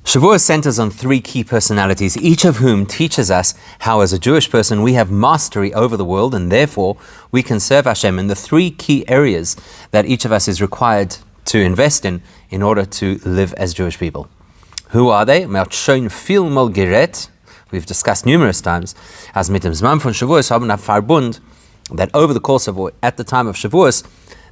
Shavuos centers on three key personalities, each of whom teaches us how as a Jewish person we have mastery over the world and therefore we can serve Hashem in the three key areas that each of us is required to invest in order to live as Jewish people. Who are they? We've discussed numerous times as mit dem Zman von Shavuos haben verbund that over the course of, at the time of Shavuos,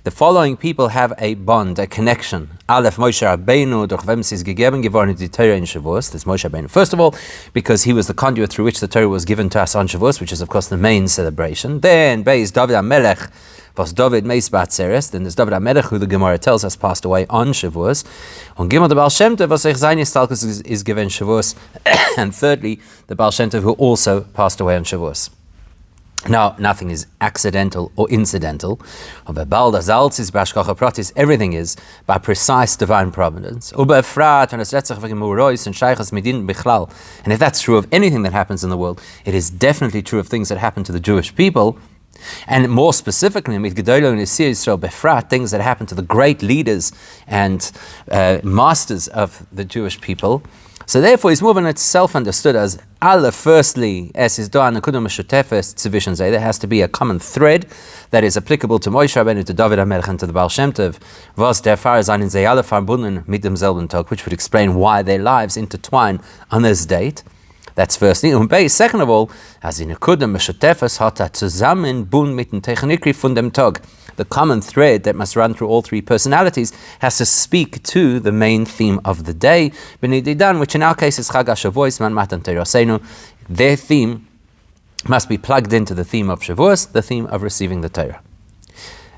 the following people have a bond, a connection. Aleph Moshe Rabbeinu, durch wem es ist gegeben geworden die Torah in Shavuos. That's Moshe Rabbeinu. First of all, because he was the conduit through which the Torah was given to us on Shavuos, which is of course the main celebration. Then, Beis David HaMelech, was David Meis Batzeres. Then there's David HaMelech, who the Gemara tells us passed away on Shavuos. Und Gimmelo the Balcantov, was ich seine Stalkus is given Shavuos. And thirdly, the Balcantov, who also passed away on Shavuos. Now, nothing is accidental or incidental. Everything is by precise divine providence. And if that's true of anything that happens in the world, it is definitely true of things that happen to the Jewish people. And more specifically, things that happen to the great leaders and masters of the Jewish people. So therefore, his movement itself understood as Allah. Firstly, there has to be a common thread that is applicable to Moshe Rabbeinu, to David HaMelech, and to the Baal Shem Tov, which would explain why their lives intertwine on this date. That's firstly. Second of all, the common thread that must run through all three personalities has to speak to the main theme of the day, which in our case is Chag HaShavuos, Man Matan Torah. Their theme must be plugged into the theme of Shavuos, the theme of receiving the Torah.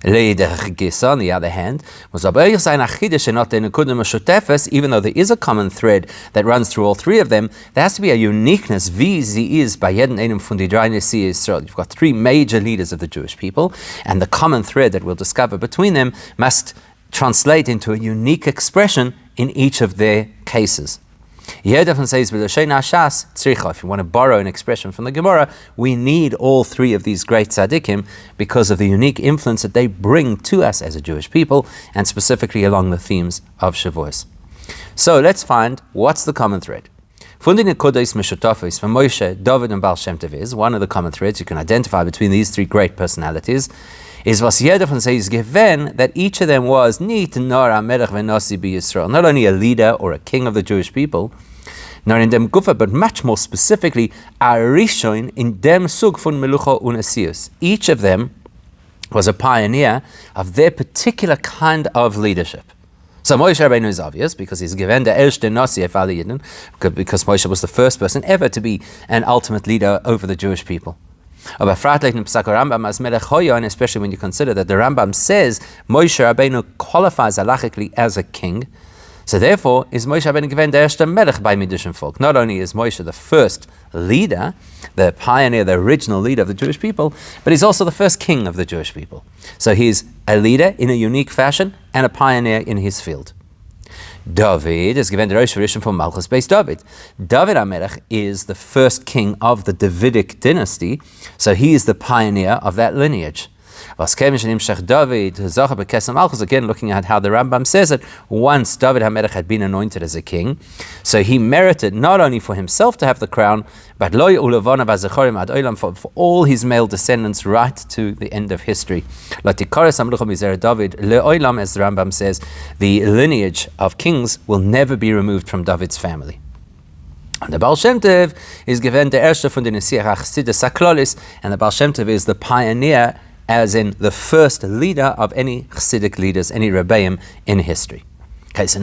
On the other hand, even though there is a common thread that runs through all three of them, there has to be a uniqueness. You've got three major leaders of the Jewish people, and the common thread that we'll discover between them must translate into a unique expression in each of their cases. If you want to borrow an expression from the Gemara, we need all three of these great tzaddikim because of the unique influence that they bring to us as a Jewish people, and specifically along the themes of Shavuos. So let's find what's the common thread. For Moshe, David, and Baal Shem Tov is one of the common threads you can identify between these three great personalities. Is was jeder von sie is given that each of them was not only a leader or a king of the Jewish people, nor in dem Gufa, but much more specifically, a restrain in dem Sug von Melucha und Asius. Each of them was a pioneer of their particular kind of leadership. So Moshe Rabbeinu is obvious because he's given the erste Nasi of alle Yidden, because Moshe was the first person ever to be an ultimate leader over the Jewish people. And especially when you consider that the Rambam says Moshe Rabbeinu qualifies halachically as a king, so therefore is Moshe Rabbeinu given der erste Melech by Midischen Volk. Not only is Moshe the first leader, the pioneer, the original leader of the Jewish people, but he's also the first king of the Jewish people. So he's a leader in a unique fashion and a pioneer in his field. David is given the Rosh Rishon from Malchus based David. David HaMelech is the first king of the Davidic dynasty, so he is the pioneer of that lineage. Again, looking at how the Rambam says it, once David HaMelech had been anointed as a king, so he merited not only for himself to have the crown, but for all his male descendants right to the end of history. As the Rambam says, the lineage of kings will never be removed from David's family. And the Baal Shem Tov is given the Erste von den Nesiach Chassidus Saklolis, and the Baal Shem Tov is the pioneer, as in the first leader of any Chassidic leaders, any Rebbeim in history. Okay, so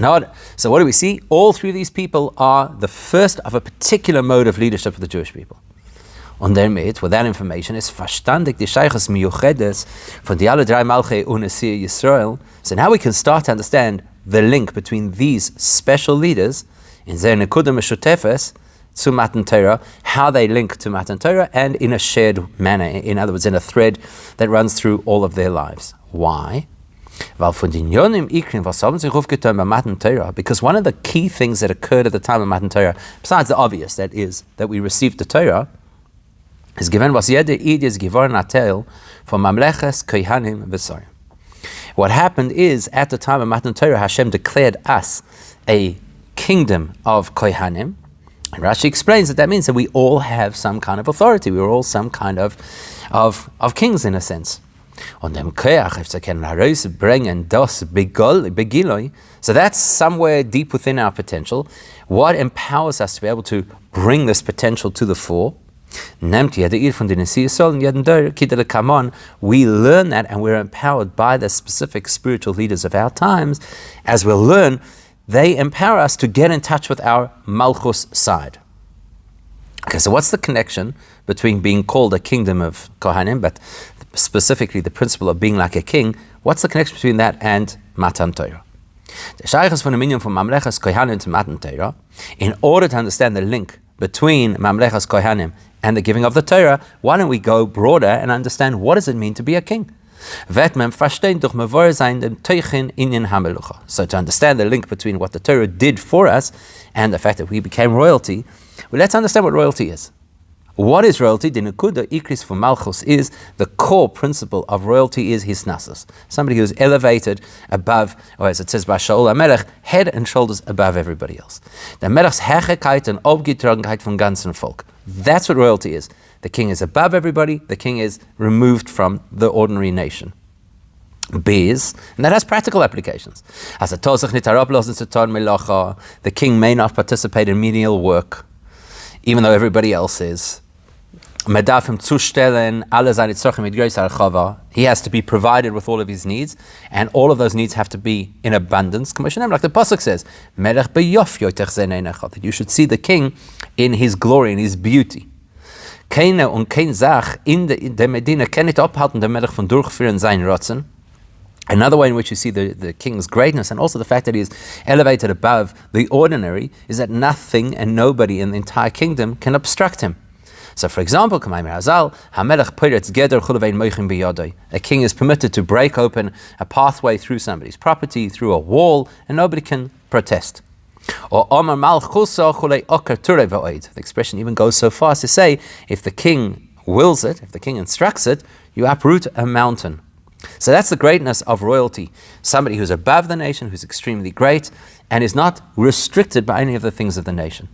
what do we see? All three of these people are the first of a particular mode of leadership of the Jewish people. Und damit, with that information, is verstandig die Sheiches Miyuchedes von die alle drei Malchei Unesir Yisrael. So now we can start to understand the link between these special leaders in their Nekudim Meshutefes to Matan Torah, how they link to Matan Torah, and in a shared manner, in other words, in a thread that runs through all of their lives. Why? Because one of the key things that occurred at the time of Matan Torah, besides the obvious, that is, that we received the Torah, is given was jede Eid is givorn atel for mamleches kohanim v'sorim. What happened is, at the time of Matan Torah, Hashem declared us a kingdom of Kohanim. And Rashi explains that means that we all have some kind of authority. We're all some kind of kings in a sense. So that's somewhere deep within our potential. What empowers us to be able to bring this potential to the fore? We learn that, and we're empowered by the specific spiritual leaders of our times. As we'll learn, they empower us to get in touch with our Malchus side. Okay, so what's the connection between being called a kingdom of Kohanim, but specifically the principle of being like a king? What's the connection between that and Matan Torah? In order to understand the link between Mamlechas Kohanim and the giving of the Torah, why don't we go broader and understand what does it mean to be a king? So to understand the link between what the Torah did for us and the fact that we became royalty, well, let's understand what royalty is. What is royalty? The Nekuda Ikris for Malchus is the core principle of royalty is hisnasus. Somebody who is elevated above, or as it says by Shaul HaMelech, head and shoulders above everybody else. The Melech's Herrlichkeit and Obgetragenheit vom ganzen Volk. That's what royalty is. The king is above everybody, the king is removed from the ordinary nation. Bees, and that has practical applications. As a the king may not participate in menial work, even though everybody else is. He has to be provided with all of his needs, and all of those needs have to be in abundance. Like the pasuk says, that you should see the king in his glory, in his beauty. Keine und kein Sach in der Medina kann nicht abhalten der Melech von durchführen sein Rotzen. Another way in which you see the king's greatness, and also the fact that he is elevated above the ordinary, is that nothing and nobody in the entire kingdom can obstruct him. So, for example, a king is permitted to break open a pathway through somebody's property, through a wall, and nobody can protest. Or the expression even goes so far as to say, if the king wills it, if the king instructs it, you uproot a mountain. So that's the greatness of royalty. Somebody who's above the nation, who's extremely great, and is not restricted by any of the things of the nation.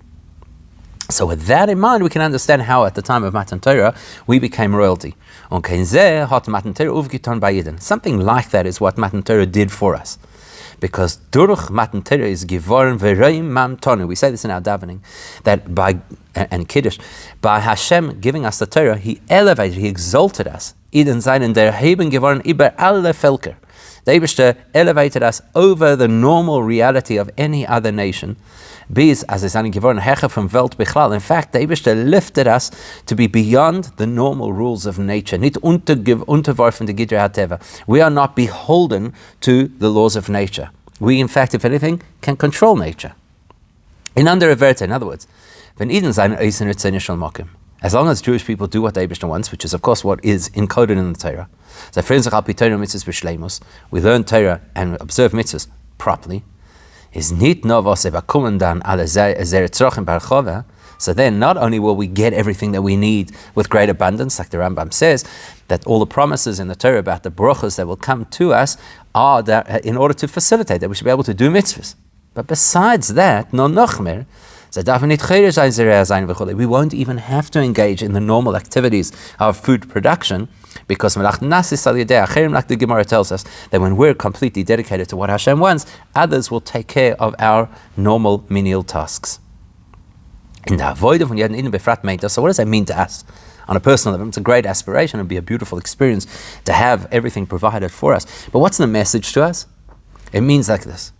So with that in mind, we can understand how at the time of Matan Torah, we became royalty. Something like that is what Matan Torah did for us. Because Duruch Matan Torah is Givorim Vereim Mam Tonu. We say this in our davening, that by, and Kiddush, by Hashem giving us the Torah, He elevated, He exalted us. Iden seinen der Heben Givorim über alle Völker. The Eibishter elevated us over the normal reality of any other nation. Bis as is an Givorim Hecher from Welt Bichlal. In fact, the Eibishter lifted us to be beyond the normal rules of nature. Nicht unterworfen de Gidra HaTeva. We are not beholden to the laws of nature. We, in fact, if anything, can control nature. In other words, as long as Jewish people do what the Eibishter wants, which is, of course, what is encoded in the Torah. We learn Torah and observe mitzvahs properly. So then not only will we get everything that we need with great abundance, like the Rambam says, that all the promises in the Torah about the brachos that will come to us are that in order to facilitate that we should be able to do mitzvahs. But besides that, no nochmer, we won't even have to engage in the normal activities of food production, because like the Gemara tells us that when we're completely dedicated to what Hashem wants, others will take care of our normal menial tasks. So what does that mean to us? On a personal level, it's a great aspiration. It would be a beautiful experience to have everything provided for us. But what's the message to us? It means like this.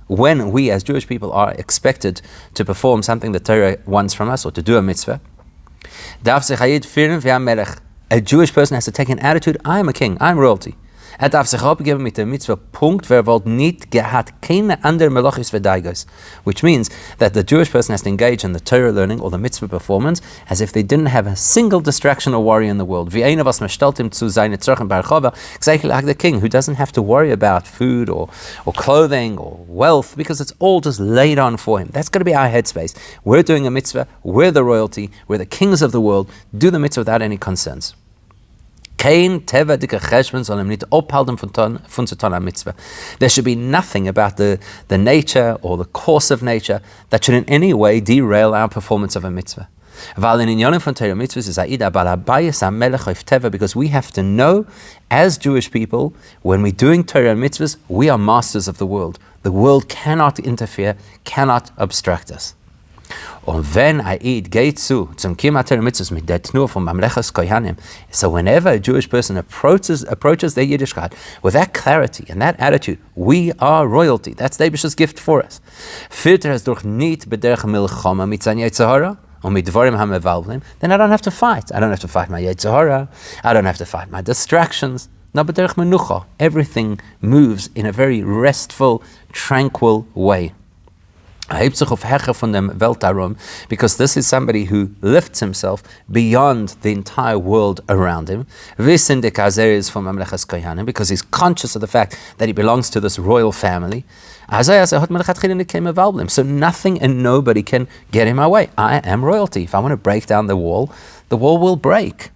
When we as Jewish people are expected to perform something the Torah wants from us, or to do a mitzvah, a Jewish person has to take an attitude, I am a king, I am royalty. Which means that the Jewish person has to engage in the Torah learning or the Mitzvah performance as if they didn't have a single distraction or worry in the world. Exactly like the king, who doesn't have to worry about food or clothing or wealth, because it's all just laid on for him. That's going to be our headspace. We're doing a mitzvah, we're the royalty, we're the kings of the world, do the mitzvah without any concerns. Kein teva dike cheshbon soll nicht abhalten von zu tun am mitzvah. There should be nothing about the nature or the course of nature that should in any way derail our performance of a mitzvah. Weil in Inyanim von Torah Mitzvahs is Aida Balabayas HaMelech of Teva, because we have to know, as Jewish people, when we're doing Torah Mitzvahs, we are masters of the world. The world cannot interfere, cannot obstruct us. Und wenn Aid geht zum Kima Torah Mitzvahs mit der Tnur von Mamlechas Kohanim, so whenever a Jewish person approaches their Yiddishkeit with that clarity and that attitude, we are royalty. That's the Eibishter's gift for us. Filter es durch nicht bederach milchama mit seiner Yetzirah, then I don't have to fight. I don't have to fight my Yetzer Hara. I don't have to fight my distractions. No, but derech menucha. Everything moves in a very restful, tranquil way. Because this is somebody who lifts himself beyond the entire world around him. Because he's conscious of the fact that he belongs to this royal family. So nothing and nobody can get in my way. I am royalty. If I want to break down the wall will break.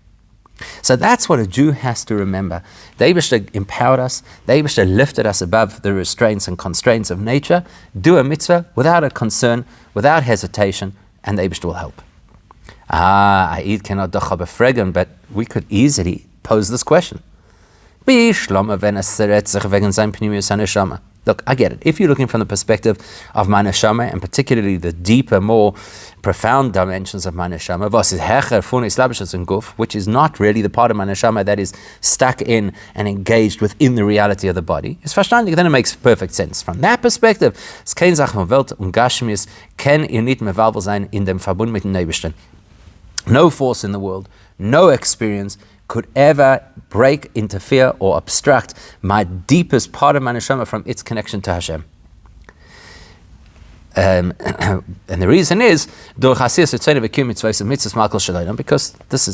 So that's what a Jew has to remember. The Eibishter empowered us. The Eibishter lifted us above the restraints and constraints of nature. Do a mitzvah without a concern, without hesitation, and the Eibishter will help. Aid cannot dacha befregen, but we could easily pose this question. Look, I get it. If you're looking from the perspective of my neshama, and particularly the deeper, more profound dimensions of my neshama, which is not really the part of my neshama that is stuck in and engaged within the reality of the body, then it makes perfect sense. From that perspective, no force in the world, no experience could ever break, interfere, or obstruct my deepest part of my neshama from its connection to Hashem. And the reason is, because this is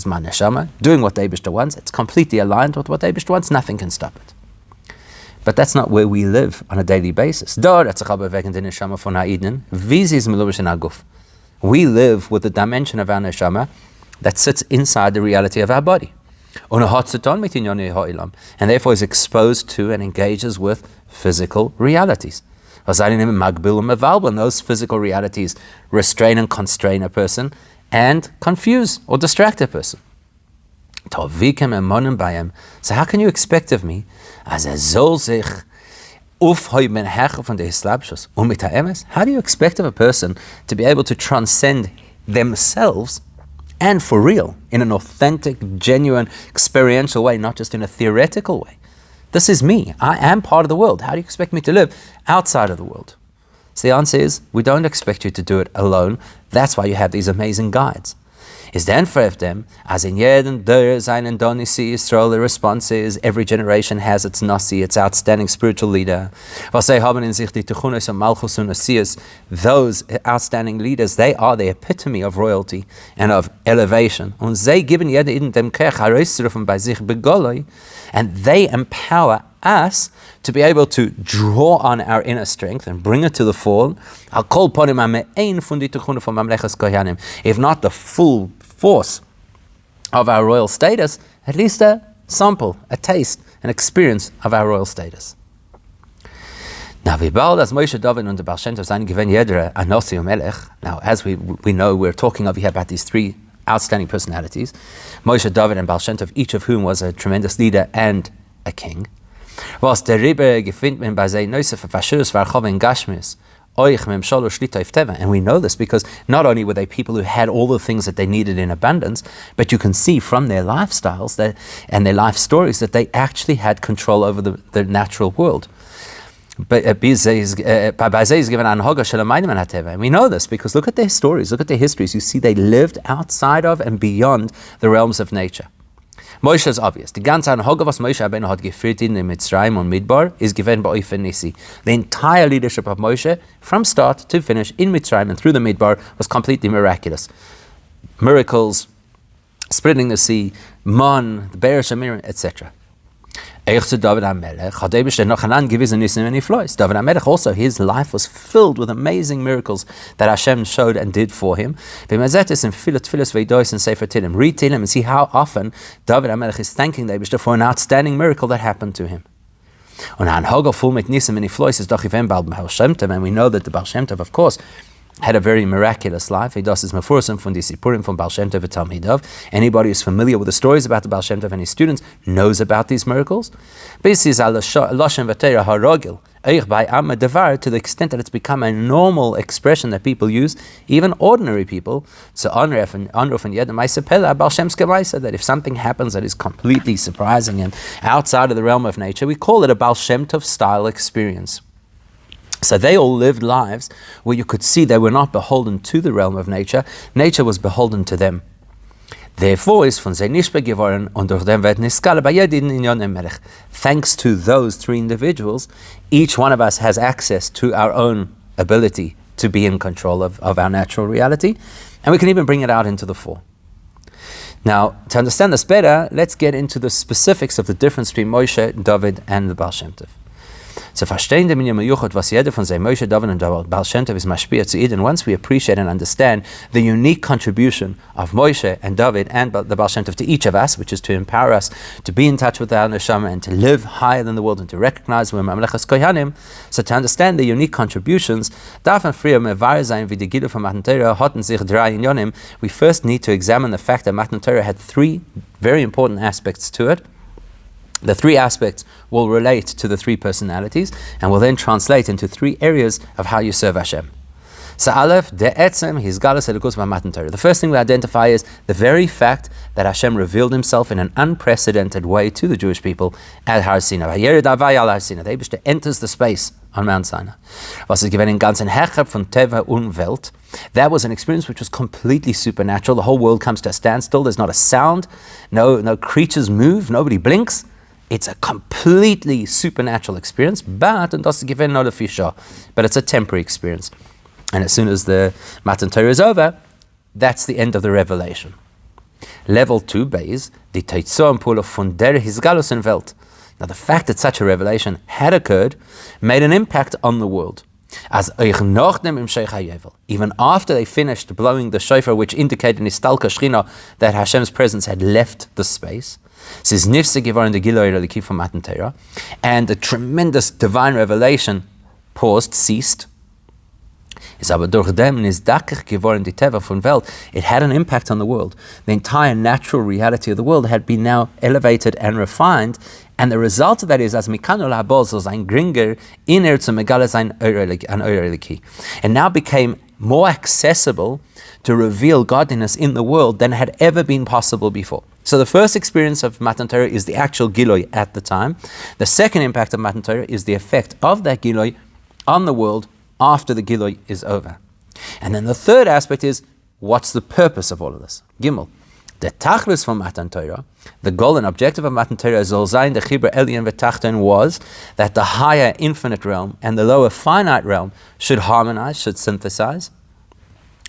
my neshama, doing what the Eibishter wants. It's completely aligned with what the Eibishter wants. Nothing can stop it. But that's not where we live on a daily basis. We live with the dimension of our neshama that sits inside the reality of our body. And therefore is exposed to and engages with physical realities. Those physical realities restrain and constrain a person and confuse or distract a person. So how can you expect of me how do you expect of a person to be able to transcend themselves and for real, in an authentic, genuine, experiential way, not just in a theoretical way? This is me. I am part of the world. How do you expect me to live outside of the world? So the answer is, we don't expect you to do it alone. That's why you have these amazing guides. Is then for them, as in jeden der seinen Donisi Yisrael, the response is every generation has its Nasi, its outstanding spiritual leader. Those outstanding leaders, they are the epitome of royalty and of elevation. And they empower us to be able to draw on our inner strength and bring it to the fore. If not the full force of our royal status, at least a sample, a taste, an experience of our royal status. Now, as we know, we're talking over here about these three outstanding personalities, Moshe, David, and Balcantov, each of whom was a tremendous leader and a king. And we know this because not only were they people who had all the things that they needed in abundance, but you can see from their lifestyles and their life stories that they actually had control over the natural world. But and we know this because look at their stories, look at their histories. You see they lived outside of and beyond the realms of nature. Moshe is obvious. The ganze Anhoga, was Moshe Rabbeinu hat geführt in Mitzrayim und Midbar, is given by Oifen Nisi. The entire leadership of Moshe, from start to finish, in Mitzrayim and through the Midbar, was completely miraculous. Miracles, splitting the sea, Man, the Be'er Shemirim, etc. David HaMelech also, his life was filled with amazing miracles that Hashem showed and did for him. Read Tehillim and see how often David HaMelech is thanking the Eibishter for an outstanding miracle that happened to him. And we know that the Baal Shem Tov, of course, had a very miraculous life. He does his mefursim from the Sipurim from Baal Shem Tov and Talmidov. Anybody who's familiar with the stories about the Baal Shem Tov and his students knows about these miracles. This is to the extent that it's become a normal expression that people use, even ordinary people. So that if something happens that is completely surprising and outside of the realm of nature, we call it a Baal Shem Tov style experience. So they all lived lives where you could see they were not beholden to the realm of nature. Nature was beholden to them. Therefore, is von nishbe geworden und durch dem wird niskale bei jedem in yonem melech. Thanks to those three individuals, each one of us has access to our own ability to be in control of our natural reality, and we can even bring it out into the four. Now, to understand this better, let's get into the specifics of the difference between Moshe, David, and the Baal Shem Tov. Zu verstehen dem Yuchot, was jeder von seinem Moshe, David und Baal Shem Tov is mashpia zu Eden. Once we appreciate and understand the unique contribution of Moshe and David and the Baal Shem Tov to each of us, which is to empower us to be in touch with our neshama and to live higher than the world and to recognize we're mamlechas kohanim. So to understand the unique contributions, darf man früher mevar sein wie die Gile von Matan Torah hatten sich drei inyonim. We first need to examine the fact that Matan Torah had three very important aspects to it. The three aspects will relate to the three personalities and will then translate into three areas of how you serve Hashem. So Aleph, de'etzem, his galus elikus b'matan Torah. The first thing we identify is the very fact that Hashem revealed himself in an unprecedented way to the Jewish people at Har Sinai. The Eibishter enters the space on Mount Sinai. Was ist gewesen in ganzen Herrschaft von Teva und Welt. That was an experience which was completely supernatural. The whole world comes to a standstill. There's not a sound. No creatures move. Nobody blinks. It's a completely supernatural experience, but it's a temporary experience. And as soon as the Matan Torah is over, that's the end of the revelation. Level 2 base, the Teitzor and Pula von der Hisgalus in Welt. Now the fact that such a revelation had occurred made an impact on the world. As even after they finished blowing the shofar, which indicated in Istalka Shechina that Hashem's presence had left the space, and the tremendous divine revelation ceased. It had an impact on the world. The entire natural reality of the world had been now elevated and refined, and the result of that is, as it now became more accessible to reveal godliness in the world than had ever been possible before. So the first experience of Matan Torah is the actual Giloi at the time. The second impact of Matan Torah is the effect of that Giloi on the world after the Giloi is over. And then the third aspect is, what's the purpose of all of this? Gimmel. The Tachlis from Matan Torah, the goal and objective of Matan Torah, Zol Zayin the Chibur Elyon V'Tachten, was that the higher infinite realm and the lower finite realm should harmonize, should synthesize.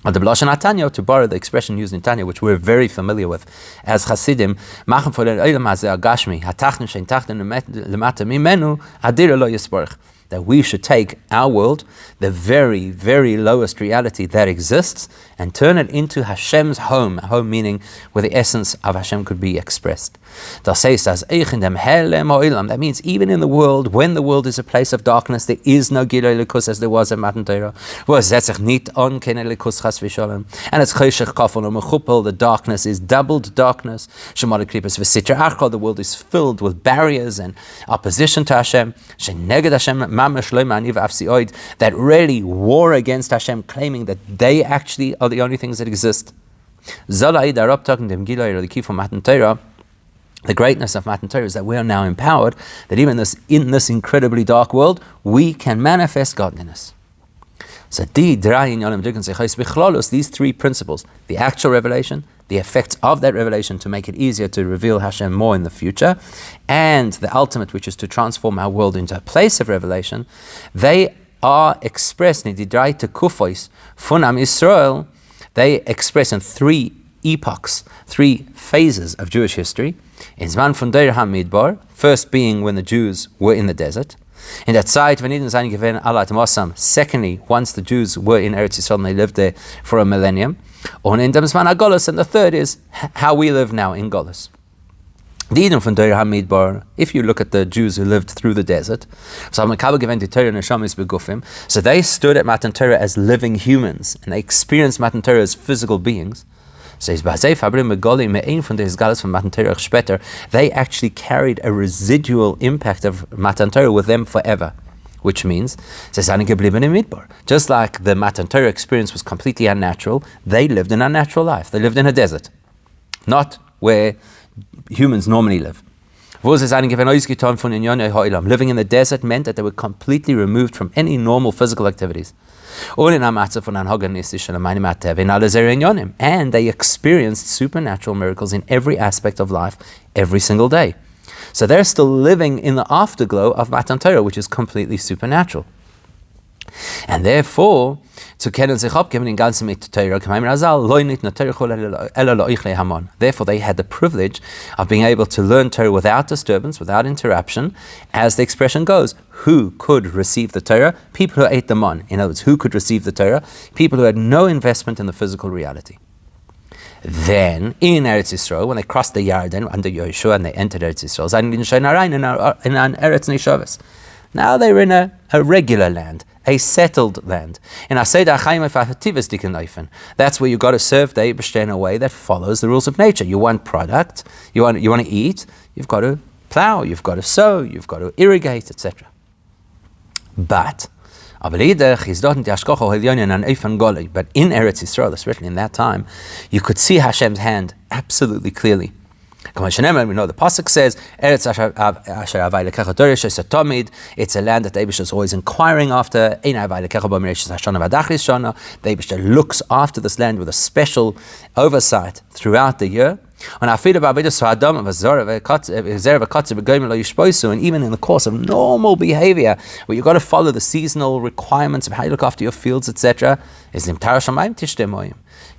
The B'lashon HaTanya, to borrow the expression used in Tanya, which we're very familiar with as Hasidim, Machen for the Olam Hazeh Agashmi, Hatachten Shein Tachten Lemata Mimenu, Adira Lo Yisborach. That we should take our world, the very, very lowest reality that exists, and turn it into Hashem's home, home meaning where the essence of Hashem could be expressed. That means even in the world, when the world is a place of darkness, there is no Giloi Likus as there was at Matan Torah. And it's Choshech Kafel Umechupel, the darkness is doubled darkness. The world is filled with barriers and opposition to Hashem. That really war against Hashem, claiming that they actually are the only things that exist. The greatness of Matan Torah is that we are now empowered, that even in this incredibly dark world, we can manifest godliness. So these three principles, the actual revelation, the effects of that revelation to make it easier to reveal Hashem more in the future, and the ultimate, which is to transform our world into a place of revelation, they are expressed in the Didrai Tekufos Funam Israel. They express in three epochs, 3 phases of Jewish history. In Zman von der Hamidbar, first being when the Jews were in the desert. In that side, secondly, once the Jews were in Eretz Yisrael and they lived there for a millennium. And in Zman HaGolus, and the third is how we live now in Golus. If you look at the Jews who lived through the desert, so they stood at Matan Torah as living humans, and they experienced Matan Torah as physical beings. They actually carried a residual impact of Matan Torah with them forever, which means, just like the Matan Torah experience was completely unnatural, they lived an unnatural life. They lived in a desert, not where humans normally live. Living in the desert meant that they were completely removed from any normal physical activities. And they experienced supernatural miracles in every aspect of life every single day. So they're still living in the afterglow of Matan Torah, which is completely supernatural. And therefore, therefore they had the privilege of being able to learn Torah without disturbance, without interruption. As the expression goes, who could receive the Torah? People who ate the mon. In other words, who could receive the Torah? People who had no investment in the physical reality. Then, in Eretz Yisrael, when they crossed the Yarden under Yehoshua and they entered Eretz Yisrael, now they were in a regular land, a settled land. That's where you got to serve the Eibishter in a way that follows the rules of nature. You want product, you want to eat, you've got to plow, you've got to sow, you've got to irrigate, etc. But in Eretz Yisrael, especially in that time, you could see Hashem's hand absolutely clearly. We know the pasuk says, it's a land that the Eibishter is always inquiring after. The Eibishter looks after this land with a special oversight throughout the year. And even in the course of normal behavior, where you've got to follow the seasonal requirements of how you look after your fields, etc.,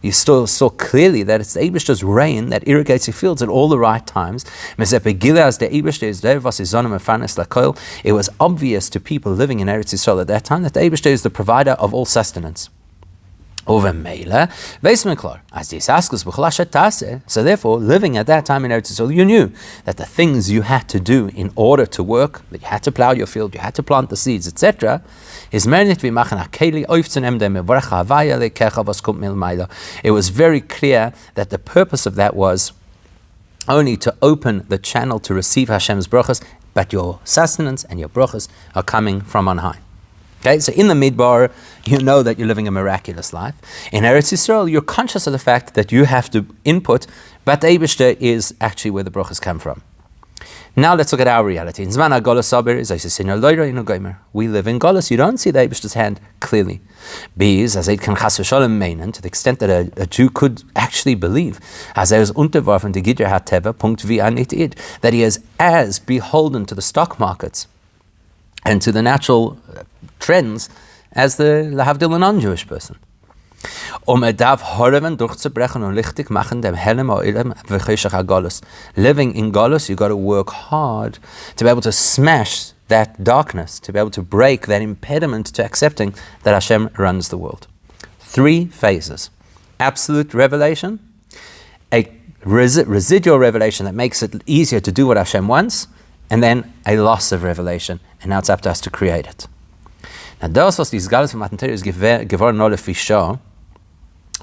you still saw clearly that it's the Eibishter's rain that irrigates your fields at all the right times. It was obvious to people living in Eretz Yisrael at that time that the Eibishter is the provider of all sustenance. So therefore, living at that time in Eretz Yisrael, you knew that the things you had to do in order to work, that you had to plow your field, you had to plant the seeds, etc., it was very clear that the purpose of that was only to open the channel to receive Hashem's brachas, but your sustenance and your brachas are coming from on high. Okay, so in the Midbar, you know that you're living a miraculous life. In Eretz Yisrael, you're conscious of the fact that you have to input, but the Eibishter is actually where the brachas come from. Now let's look at our reality. In Zman HaGolus Saber, we live in Golus. You don't see the Eibishter's hand clearly. To the extent that a Jew could actually believe that he is as beholden to the stock markets and to the natural trends as the lahavdil non-Jewish person. Living in Golus, you got to work hard to be able to smash that darkness, to be able to break that impediment to accepting that Hashem runs the world. 3 phases. Absolute revelation, a residual revelation that makes it easier to do what Hashem wants, and then a loss of revelation, and now it's up to us to create it. Now, das was these Galus von Matan Torah is geworden alle Fischer.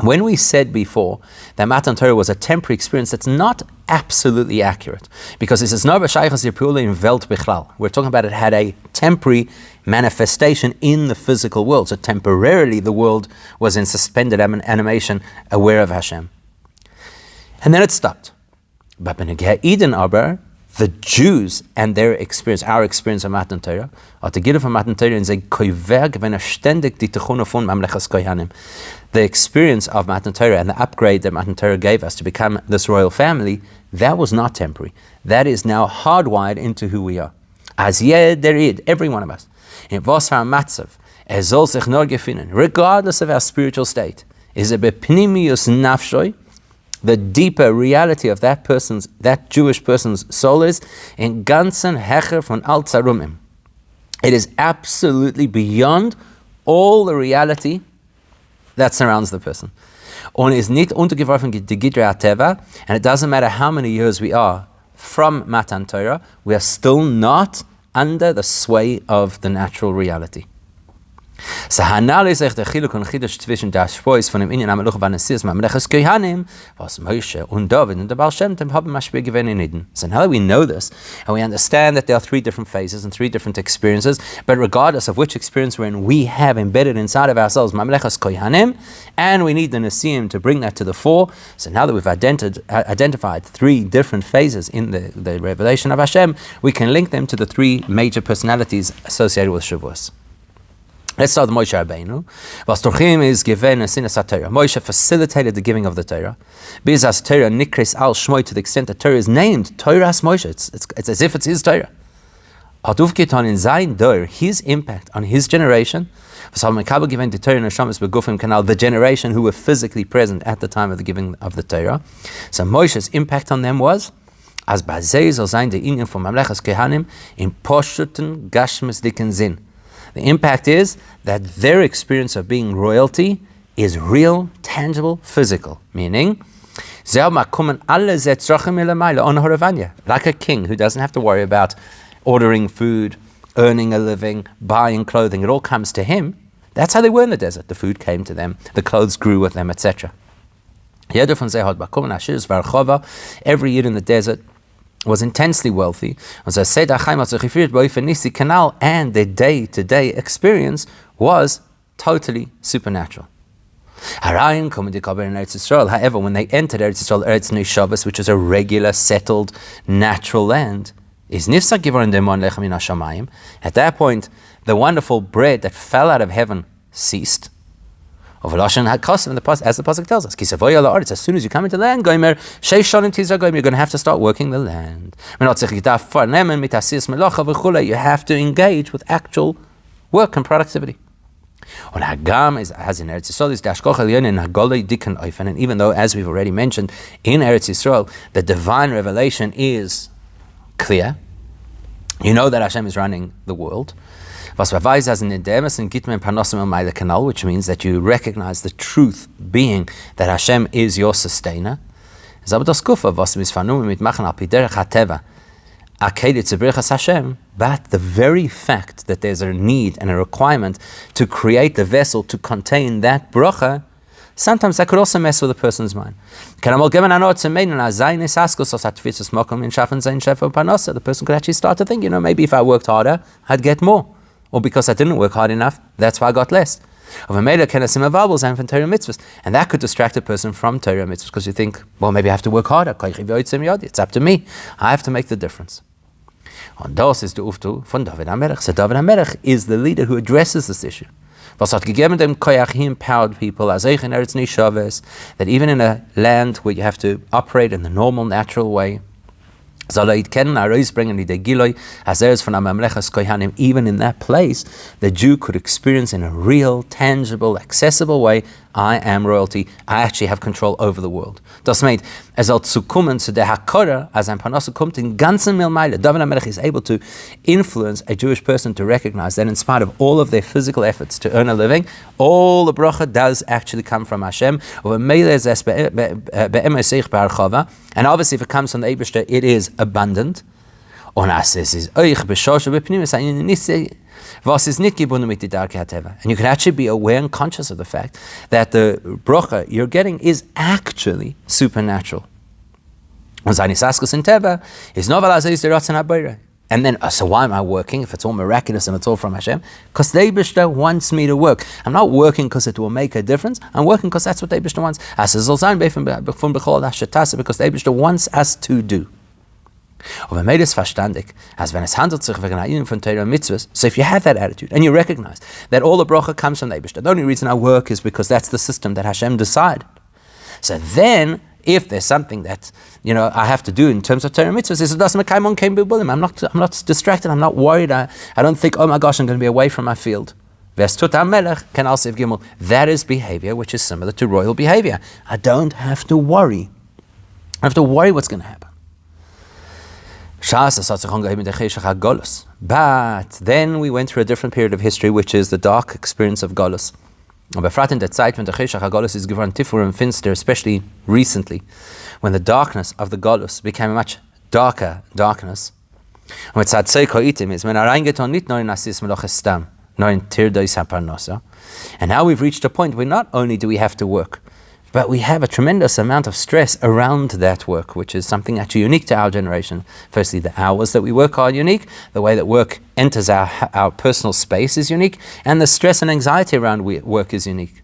When we said before that Matan Torah was a temporary experience, that's not absolutely accurate, because this is no b'shaychas yipula in Welt bichlal. We're talking about it had a temporary manifestation in the physical world. So temporarily the world was in suspended animation, aware of Hashem, and then it stopped. But in Eden aber, the Jews and their experience, our experience of Matan Torah, are to give from Matan Torah in the experience of Matan Torah and the upgrade that Matan Torah gave us to become this royal family, that was not temporary. That is now hardwired into who we are. As derid, every one of us. Regardless of our spiritual state, is a bepnimius nafshoi, the deeper reality of that Jewish person's soul is, in ganzen Hecher von all Zarumim. It is absolutely beyond all the reality that surrounds the person. Und ist nicht untergeworfen die Gidra Teva, and it doesn't matter how many years we are from Matan Torah, we are still not under the sway of the natural reality. So hanal ist der Chiluk und Chidush zwischen der Shavuos von dem Inyan Ameluch Vanesias Mamlechas Kohanim, was Moshe und David und der Baal Shem Tov haben Mashpeh given in Eden. So now that we know this, and we understand that there are three different phases and three different experiences, but regardless of which experience we're in, we have embedded inside of ourselves Mamlechas Kohanim, and we need the Nesiim to bring that to the fore. So now that we've identified three different phases in the revelation of Hashem, we can link them to the three major personalities associated with Shavuos. Let's start with Moshe Rabbeinu. Was durch him is given a sinas Torah. Moshe facilitated the giving of the Torah. Bizas Torah nikres al shmoi, to the extent that Torah is named Torah's Moshe. It's as if it's his Torah. Hatuf getan in sein Dor, his impact on his generation. Was haben Kabel given the Torah neshamas begufim kanal, the generation who were physically present at the time of the giving of the Torah. So Moshe's impact on them was, as bazei soll sein der Inyan von Mamlechas Kehanim in poshuten gashmes dicken Sinn. The impact is that their experience of being royalty is real, tangible, physical. Meaning, like a king who doesn't have to worry about ordering food, earning a living, buying clothing. It all comes to him. That's how they were in the desert. The food came to them, the clothes grew with them, etc. Every Yid in the desert was intensely wealthy, and their day-to-day experience was totally supernatural. However, when they entered Eretz Yisrael, Eretz Shavuos, which is a regular, settled, natural land, at that point, the wonderful bread that fell out of heaven ceased. As the pasuk tells us, as soon as you come into the land, you're going to have to start working the land. You have to engage with actual work and productivity. And even though, as we've already mentioned, in Eretz Yisrael, the divine revelation is clear, you know that Hashem is running the world, which means that you recognize the truth being that Hashem is your sustainer. But the very fact that there's a need and a requirement to create the vessel to contain that bracha, sometimes that could also mess with a person's mind. The person could actually start to think, maybe if I worked harder, I'd get more. Or because I didn't work hard enough, that's why I got less. And that could distract a person from Torah mitzvahs, because you think, well, maybe I have to work harder. It's up to me. I have to make the difference. And das ist der Auftrag von David HaMelech. So David HaMelech is the leader who addresses this issue. He empowered people, that even in a land where you have to operate in the normal, natural way, even in that place, the Jew could experience in a real, tangible, accessible way, I am royalty, I actually have control over the world. Das meint, soll zu kommen zu der Hakora, als ein Parnasse kommt in ganzen Milmeile. David HaMelech is able to influence a Jewish person to recognize that in spite of all of their physical efforts to earn a living, all the bracha does actually come from Hashem. And obviously if it comes from the Eibishter, it is abundant. And you can actually be aware and conscious of the fact that the bracha you're getting is actually supernatural. And then, so why am I working if it's all miraculous and it's all from Hashem? Because the Eibishter wants me to work. I'm not working because it will make a difference. I'm working because that's what the Eibishter wants. Because the Eibishter wants us to do. So if you have that attitude and you recognize that all the bracha comes from the Eibishter, the only reason I work is because that's the system that Hashem decided. So then, if there's something that I have to do in terms of Torah mitzvahs, I'm not distracted, I'm not worried, I don't think, oh my gosh, I'm going to be away from my field. That is behavior which is similar to royal behavior. I don't have to worry I have to worry what's going to happen. But then we went through a different period of history, which is the dark experience of Golus. Especially recently, when the darkness of the Golus became a much darker darkness. And now we've reached a point where not only do we have to work, but we have a tremendous amount of stress around that work, which is something actually unique to our generation. Firstly, the hours that we work are unique, the way that work enters our personal space is unique, and the stress and anxiety around work is unique.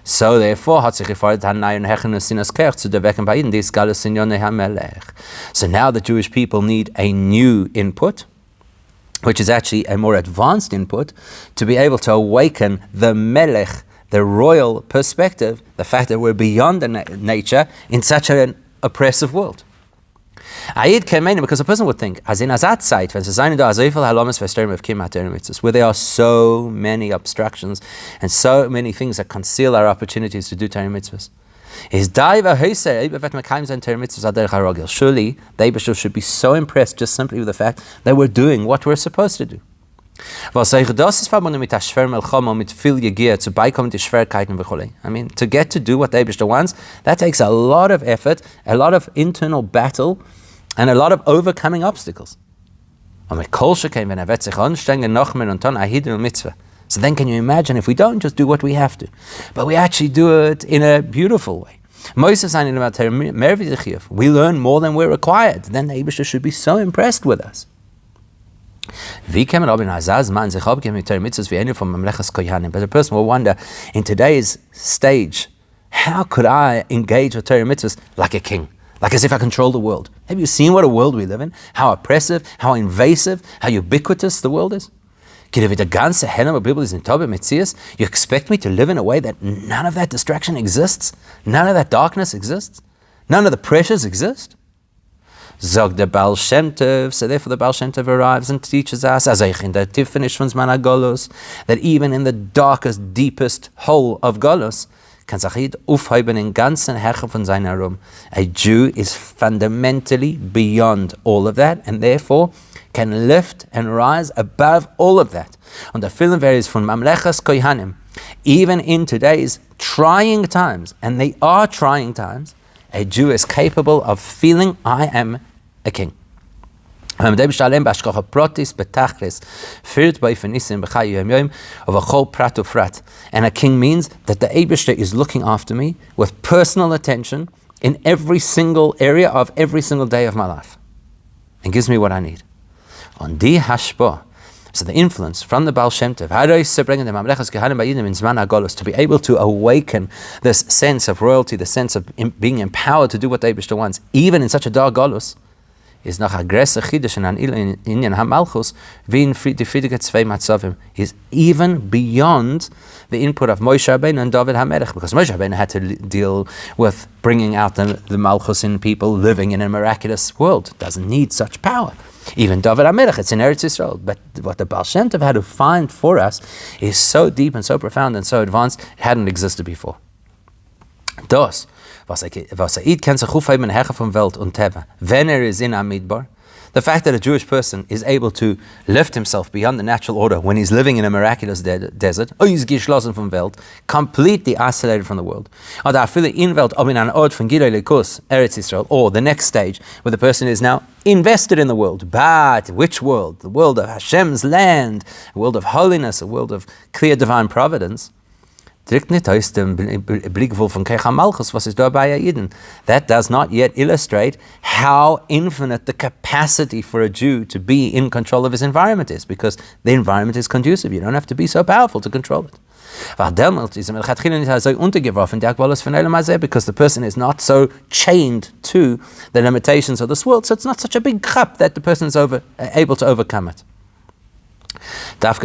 So therefore, so now the Jewish people need a new input, which is actually a more advanced input, to be able to awaken the Melech, the royal perspective, the fact that we're beyond the nature in such an oppressive world. Because a person would think, where there are so many obstructions and so many things that conceal our opportunities to do Torah mitzvahs. Surely, the Eibusher should be so impressed just simply with the fact that we're doing what we're supposed to do. I mean, to get to do what the Eibusher wants, that takes a lot of effort, a lot of internal battle, and a lot of overcoming obstacles. So then can you imagine if we don't just do what we have to, but we actually do it in a beautiful way? We learn more than we're required. Then the Eibusher should be so impressed with us. But a person will wonder, in today's stage, how could I engage with Torah mitzvahs like a king? Like as if I control the world. Have you seen what a world we live in? How oppressive, how invasive, how ubiquitous the world is? You expect me to live in a way that none of that distraction exists? None of that darkness exists? None of the pressures exist? Zog the Baal Shem Tov, so therefore the Baal Shem Tov arrives and teaches us, that even in the darkest, deepest hole of Golus, a Jew is fundamentally beyond all of that, and therefore can lift and rise above all of that. Und der vielen varies von Mamlechas Kohanim, even in today's trying times, and they are trying times, a Jew is capable of feeling, I am a king. And a king means that the Eibusher is looking after me with personal attention in every single area of every single day of my life, and gives me what I need. On di hashpa, so the influence from the Baal Shem Tov, to be able to awaken this sense of royalty, the sense of being empowered to do what the Eibusher wants, even in such a dark Golus, is nach aggressive chidush and in hamalchus v'in fridige tzvei matzavim, is even beyond the input of Moshe Rabbeinu and David HaMelech, because Moshe Rabbeinu had to deal with bringing out the malchus in people living in a miraculous world. Doesn't need such power. Even David HaMelech, it's in Eretz Yisrael. But what the Baal Shem Tov had to find for us is so deep and so profound and so advanced, it hadn't existed before. Was kann sich aufheben vom Welt und Teva, wenn is in Amidbar. The fact that a Jewish person is able to lift himself beyond the natural order when he's living in a miraculous desert, or he's geschlossen vom Welt, completely isolated from the world. Oder viele in Welt, ob in an Ort von Gilei Likus, Eretz Yisrael, or the next stage, where the person is now invested in the world. But which world? The world of Hashem's land, a world of holiness, a world of clear divine providence. That does not yet illustrate how infinite the capacity for a Jew to be in control of his environment is, because the environment is conducive. You don't have to be so powerful to control it. Because the person is not so chained to the limitations of this world, so it's not such a big cup that the person is able to overcome it. But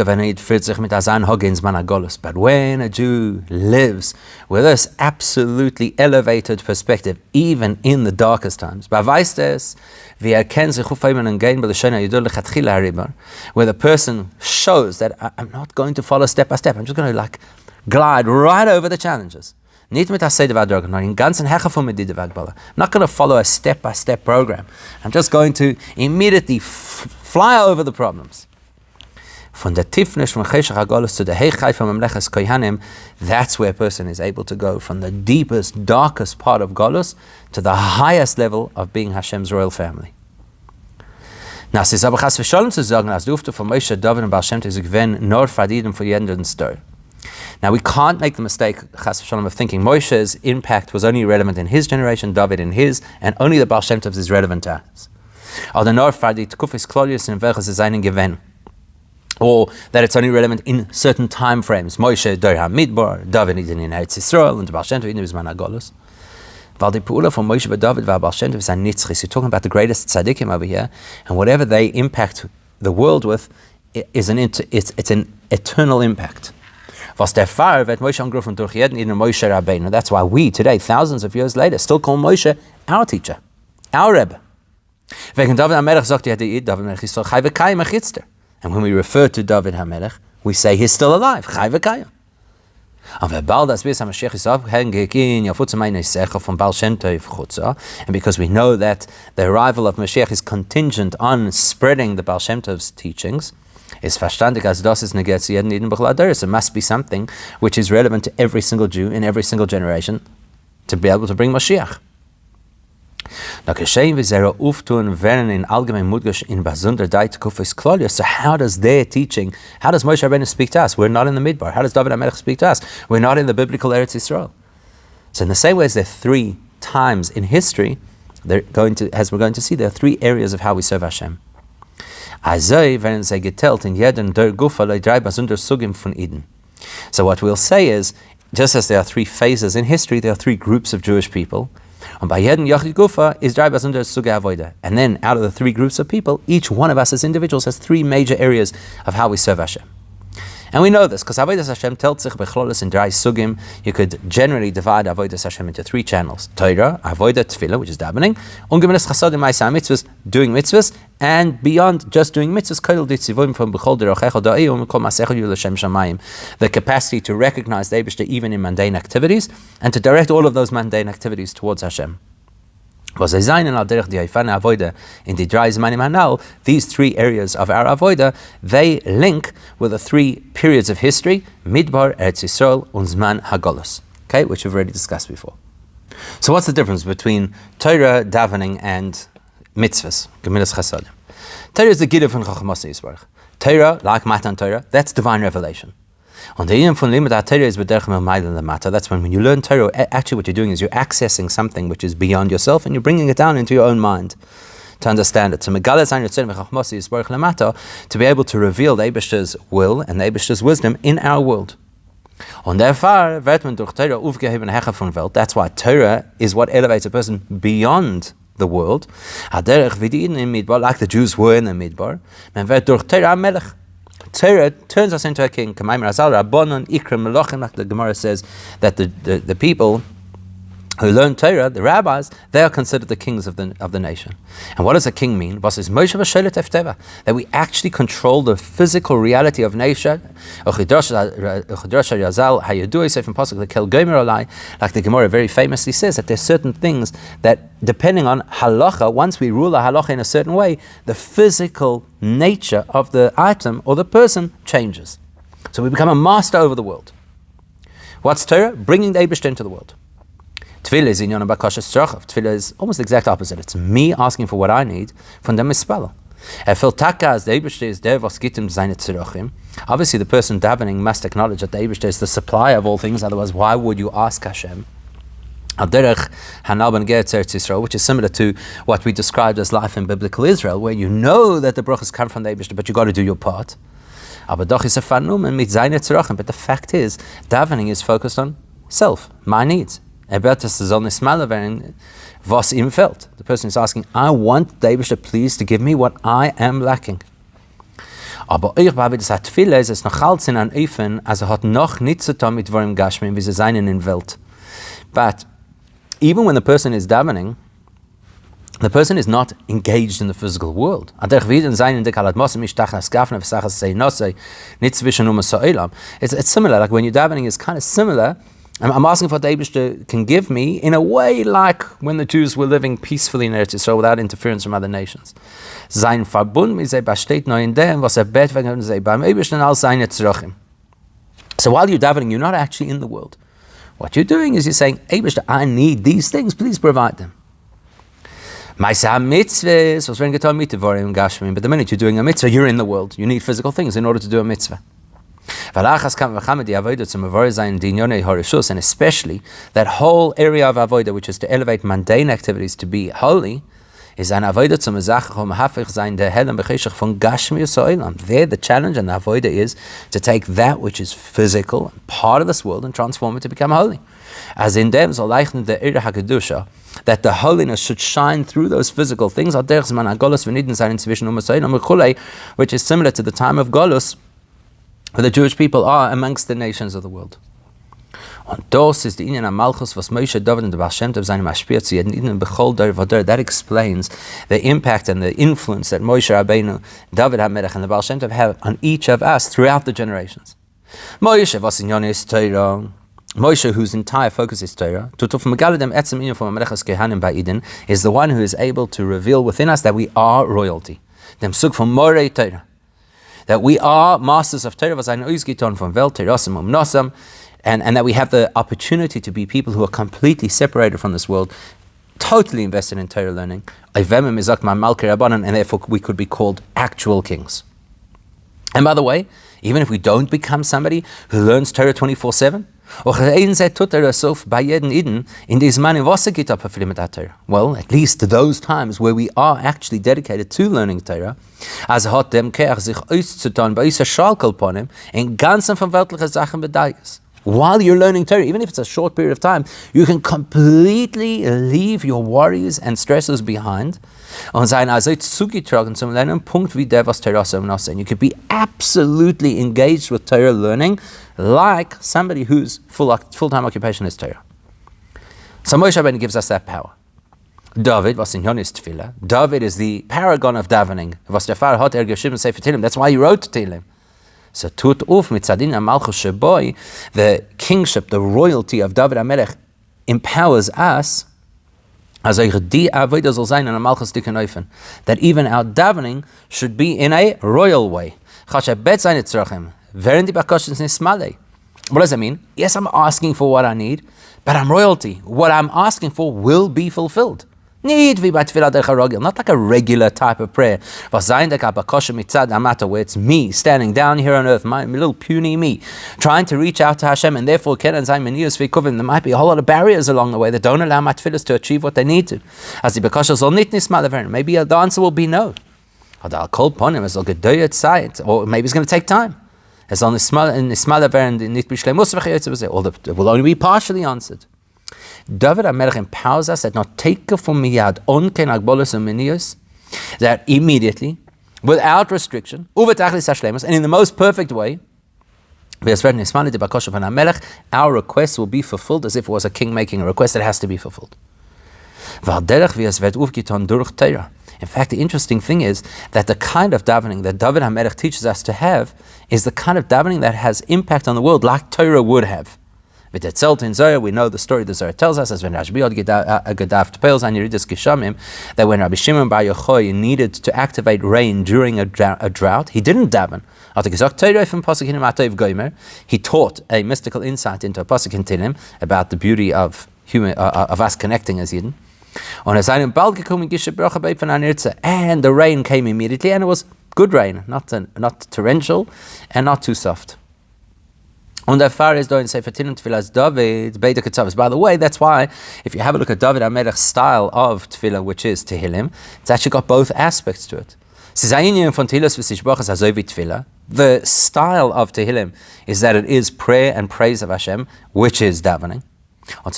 when a Jew lives with this absolutely elevated perspective, even in the darkest times, where the person shows that I'm not going to follow step by step, I'm just going to glide right over the challenges. Nicht mit der Sedevadrogen, not in ganzen Hecher von mit I'm not going to follow a step-by-step program. I'm just going to immediately fly over the problems. From the Tifnish from Cheshach HaGolus to the Heichai from Mamlechas Kohanim, that's where a person is able to go from the deepest, darkest part of Golus to the highest level of being Hashem's royal family. Now, es ist aber chas v'sholem zu sagen, als dufte von Moshe, David und Baal Shem Tov, sie gewinnen nur Fadidem für jeden Stir. Now, we can't make the mistake, chas v'sholem, of thinking Moshe's impact was only relevant in his generation, David in his, and only the Baal Shem Tov is relevant to us. Or the nur Fadid Kufis Klolius in welches es einen gewinnen. Or that it's only relevant in certain time frames. Moshe, Dor HaMidbar, David is in Eretz Yisrael, and the Baal Shem Tov in Bisman HaGolus. Weil die Pula von Moshe and David war Baal Shem Tov is ein Nitzchis. You're talking about the greatest tzaddikim over here, and whatever they impact the world with is it's an eternal impact. Was der Pfarrer wird Moshe angerufen durch jeden in Moshe Rabbeinu. That's why we today, thousands of years later, still call Moshe our teacher, our Rebbe. Wegen David HaMelech sagt David HaMelech ist doch Chai v'Kayim achitzter. And when we refer to David HaMelech, we say he's still alive, Chai v'Kayim. And because we know that the arrival of Mashiach is contingent on spreading the Baal Shem Tov's teachings, it must be something which is relevant to every single Jew in every single generation to be able to bring Mashiach. So how does their teaching, how does Moshe Rabbeinu speak to us? We're not in the Midbar. How does David HaMelech speak to us? We're not in the biblical Eretz Yisrael. So in the same way as there are three times in history, as we're going to see, there are three areas of how we serve Hashem. So what we'll say is, just as there are three phases in history, there are three groups of Jewish people. And by Yedin Yachid Gufa is Dribas under Suga Avoida. And then out of the three groups of people, each one of us as individuals has three major areas of how we serve Hashem. And we know this because Avodas Hashem tells sich bechlolis in dry sugim. You could generally divide Avodas Hashem into three channels: Torah, Avodah, Tefillah, which is davening, Ungemenes Chasadim Ma'aseh Mitzvahs, doing mitzvahs, and beyond just doing mitzvahs, Kodel Ditzivim from Bechol Derochecha Da'iyum Kol Masechel L'Shem Shamayim, the capacity to recognize the Eibishter even in mundane activities and to direct all of those mundane activities towards Hashem. In the dry zmanim hanal, these three areas of our avoida, they link with the three periods of history: Midbar, Eretz Yisrael, and Zman Hagolus. Okay, which we've already discussed before. So, what's the difference between Torah, davening, and mitzvahs? Gemilas Chasadim. Torah is the giddah von Chachmas Yisbarach. Torah, like Matan Torah, that's divine revelation. On the Yom von Limud Torah is b'derech me'mayla lemata. That's when you learn Torah, actually what you're doing is you're accessing something which is beyond yourself and you're bringing it down into your own mind to understand it. So megalas an yotzei mechachmos yisbarach lemata, to be able to reveal the Eibishter's will and the Eibishter's wisdom in our world. On therefore wird man durch Torah aufgeheben hecher von Welt. That's why Torah is what elevates a person beyond the world. Haderech v'di'in in Midbar, like the Jews were in the Midbar. Man wird durch Torah melech. Torah turns us into a king. Like the Gemara says that the people who learn Torah, the rabbis, they are considered the kings of the nation. And what does a king mean? That we actually control the physical reality of nature. Like the Gemara very famously says that there's certain things that, depending on halacha, once we rule a halacha in a certain way, the physical nature of the item or the person changes. So we become a master over the world. What's Torah? Bringing the Eibishter into the world. Tefillah is inyan bakasha strachav. Tefillah is almost the exact opposite. It's me asking for what I need from the mispala. Obviously, the person davening must acknowledge that the Eibishter is the supply of all things. Otherwise, why would you ask Hashem? Which is similar to what we described as life in biblical Israel, where you know that the brachas come from the Eibishter, but you got to do your part. But the fact is, davening is focused on self, my needs. The person is asking, I want the Eibishter please to give me what I am lacking. But even when the person is davening, the person is not engaged in the physical world. It's similar, like when you're davening, it's kind of similar I'm asking for what the Eibishter can give me in a way like when the Jews were living peacefully in Eretz Yisrael without interference from other nations. Sein Verbund mit sie besteht nur in dem, was bet wegen sie beim Eibishter all seine Tzrochim. So while you're davening, you're not actually in the world. What you're doing is you're saying, Eibishter, I need these things, please provide them. Mitzvahs was when getan mitvorim gashmim. But the minute you're doing a mitzvah, you're in the world. You need physical things in order to do a mitzvah. And especially that whole area of avodah, which is to elevate mundane activities to be holy, is an avodah zum hafich sein der Helm becheshach von gashmius ha'olam. There, the challenge and the avodah is to take that which is physical, part of this world, and transform it to become holy. As in dem soll leichten der Ere HaKedusha, that the holiness should shine through those physical things, which is similar to the time of Golus, where the Jewish people are amongst the nations of the world. Und das ist die Inyan HaMalchus, was Moshe, David, and the Balcantov seine Mashpir zu jeden Iden bechol dar vadar. That explains the impact and the influence that Moshe Rabbeinu, David HaMelech, and the Balcantov have on each of us throughout the generations. Moshe, was in Yonah is Torah. Moshe, whose entire focus is Torah, is the one who is able to reveal within us that we are royalty. Dem Sug von Morei Torah. That we are masters of Torah, was ein Ausgetan von Welt, Terrasim Nosam, and that we have the opportunity to be people who are completely separated from this world, totally invested in Torah learning, and therefore we could be called actual kings. And by the way, even if we don't become somebody who learns Torah 24/7, well, at least to those times where we are actually dedicated to learning Torah, while you're learning Torah, even if it's a short period of time, you can completely leave your worries and stresses behind. And you could be absolutely engaged with Torah learning like somebody whose full-time occupation is Torah. So Moshe Rabbeinu gives us that power. David was in Yonis Tefillah. David is the paragon of davening. That's why he wrote Tehillim. So tut uf mitzadin malchus sheboy, the kingship, the royalty of David HaMelech empowers us that even our davening should be in a royal way. What does that mean? Yes, I'm asking for what I need, but I'm royalty. What I'm asking for will be fulfilled. Not like a regular type of prayer, where it's me standing down here on earth, my little puny me, trying to reach out to Hashem, and therefore there might be a whole lot of barriers along the way that don't allow my tefillahs to achieve what they need to. Maybe the answer will be no. Or maybe it's going to take time. It will only be partially answered. David HaMelech empowers us that not take from miyad on ken agbolos and minios, that immediately, without restriction, and in the most perfect way, our request will be fulfilled as if it was a king making a request that has to be fulfilled. In fact, the interesting thing is that the kind of davening that David HaMelech teaches us to have is the kind of davening that has impact on the world like Torah would have. We know the story the Zohar tells us, as when Rabbi that when Rabbi Shimon Bar Yochai needed to activate rain during a drought, he didn't daven. He taught a mystical insight into a pasuk in Tehillim about the beauty of us connecting as Yidden. And the rain came immediately, and it was good rain, not torrential and not too soft. On the far is doing Sefer Tehillim Tefillas David Beida Ketzavos. By the way, that's why if you have a look at David HaMelech's style of Tefillah, which is Tehillim, it's actually got both aspects to it. The style of Tehillim is that it is prayer and praise of Hashem, which is davening. And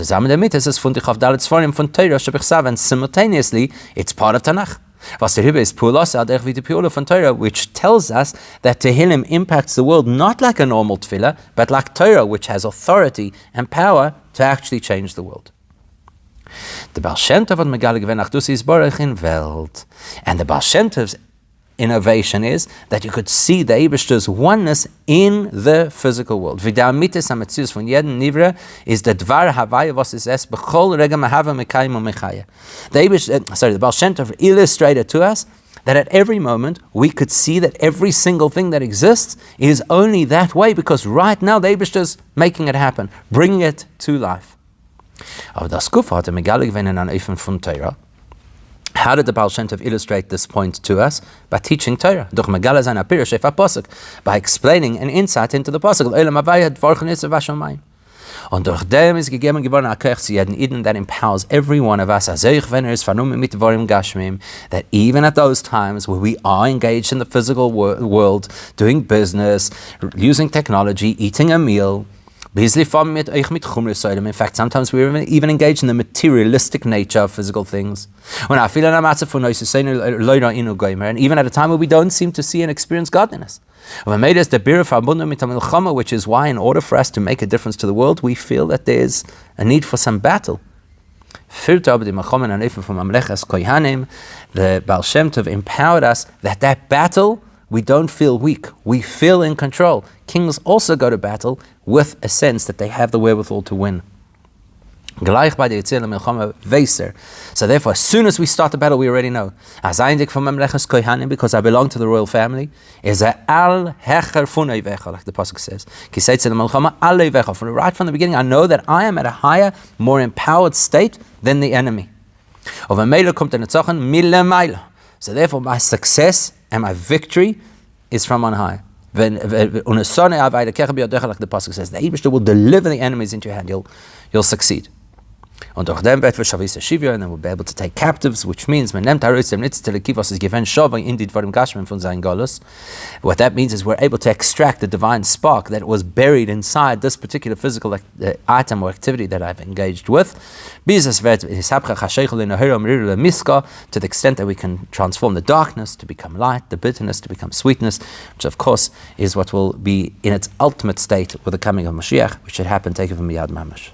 simultaneously, it's part of Tanakh. Which tells us that Tehillim impacts the world not like a normal tefillah, but like Torah, which has authority and power to actually change the world. The Balcantov and Megalig Venachdus is Baruch in Welt. And the Balcantov's innovation is that you could see the Eibishter's oneness in the physical world. V'da mitis ha-metzius von jeden nivra is the dvar havaya vos is es b'chol rega mahava mekayim u'mechaya. The Baal Shem Tov illustrated to us that at every moment we could see that every single thing that exists is only that way because right now the Eibishter is making it happen, bringing it to life. Aber das Kufa hat megale gewinnen an Eifen von Torah. How did the Baal Shem Tov illustrate this point to us? By teaching Torah. Durch megale sein apirish ef ha-posuk. By explaining an insight into the posuk. Elam havaya dvorchen isser vashomayim. Und durch dem ist gegeben geworden a koach zu jeden Eden that empowers every one of us, that even at those times where we are engaged in the physical world, doing business, using technology, eating a meal, in fact, sometimes we're even engaged in the materialistic nature of physical things. And even at a time where we don't seem to see and experience godliness. Which is why, in order for us to make a difference to the world, we feel that there's a need for some battle. The Baal Shem Tov empowered us that battle, we don't feel weak, we feel in control. Kings also go to battle with a sense that they have the wherewithal to win. So therefore, as soon as we start the battle, we already know. Because I belong to the royal family, is a al hecher funay, like the pasuk says. Right from the beginning, I know that I am at a higher, more empowered state than the enemy. So therefore, my success and my victory is from on high. Like the pasuk says, the Eibishter will deliver the enemies into your hand. You'll succeed. And then we'll be able to take captives, which means what that means is we're able to extract the divine spark that was buried inside this particular physical item or activity that I've engaged with, to the extent that we can transform the darkness to become light, the bitterness to become sweetness, which of course is what will be in its ultimate state with the coming of Mashiach, which should happen, take it from Miyad Mamash.